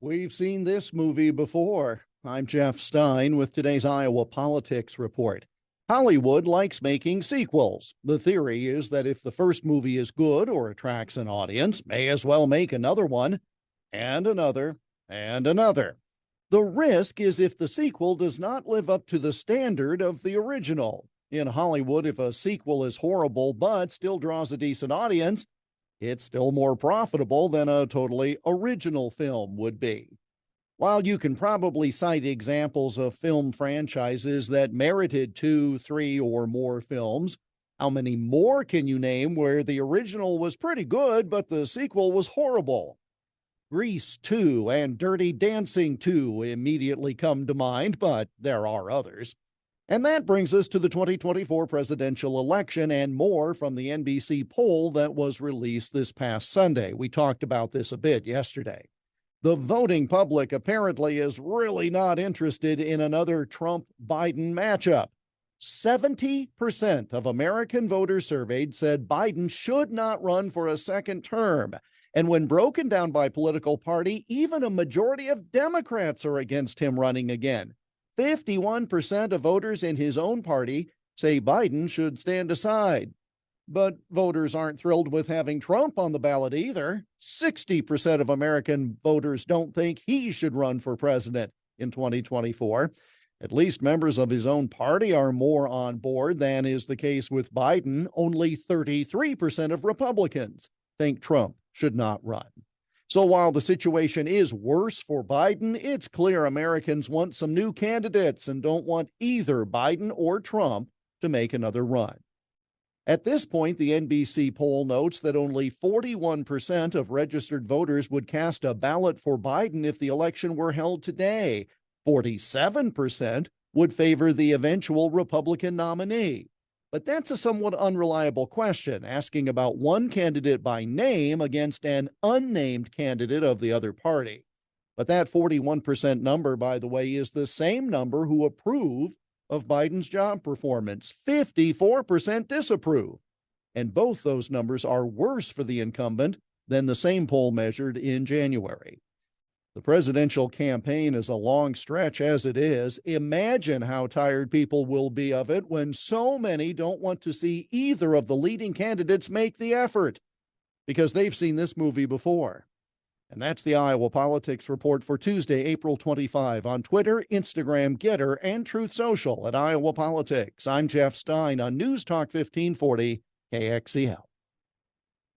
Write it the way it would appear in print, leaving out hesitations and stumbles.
We've seen this movie before. I'm Jeff Stein with today's Iowa Politics Report. Hollywood likes making sequels. The theory is that if the first movie is good or attracts an audience, may as well make another one, and another, and another. The risk is if the sequel does not live up to the standard of the original. In Hollywood, if a sequel is horrible but still draws a decent audience, it's still more profitable than a totally original film would be. While you can probably cite examples of film franchises that merited 2, 3, or more films, how many more can you name where the original was pretty good but the sequel was horrible? Grease 2 and Dirty Dancing 2 immediately come to mind, but there are others. And that brings us to the 2024 presidential election and more from the NBC poll that was released this past Sunday. We talked about this a bit yesterday. The voting public apparently is really not interested in another Trump-Biden matchup. 70% of American voters surveyed said Biden should not run for a second term. And when broken down by political party, even a majority of Democrats are against him running again. 51% of voters in his own party say Biden should stand aside. But voters aren't thrilled with having Trump on the ballot either. 60% of American voters don't think he should run for president in 2024. At least members of his own party are more on board than is the case with Biden. Only 33% of Republicans think Trump should not run. So while the situation is worse for Biden, it's clear Americans want some new candidates and don't want either Biden or Trump to make another run. At this point, the NBC poll notes that only 41% of registered voters would cast a ballot for Biden if the election were held today. 47% would favor the eventual Republican nominee. But that's a somewhat unreliable question, asking about one candidate by name against an unnamed candidate of the other party. But that 41% number, by the way, is the same number who approve of Biden's job performance. 54% disapprove. And both those numbers are worse for the incumbent than the same poll measured in January. The presidential campaign is a long stretch as it is. Imagine how tired people will be of it when so many don't want to see either of the leading candidates make the effort because they've seen this movie before. And that's the Iowa Politics Report for Tuesday, April 25 on Twitter, Instagram, Getter, and Truth Social at Iowa Politics. I'm Jeff Stein on News Talk 1540 KXEL.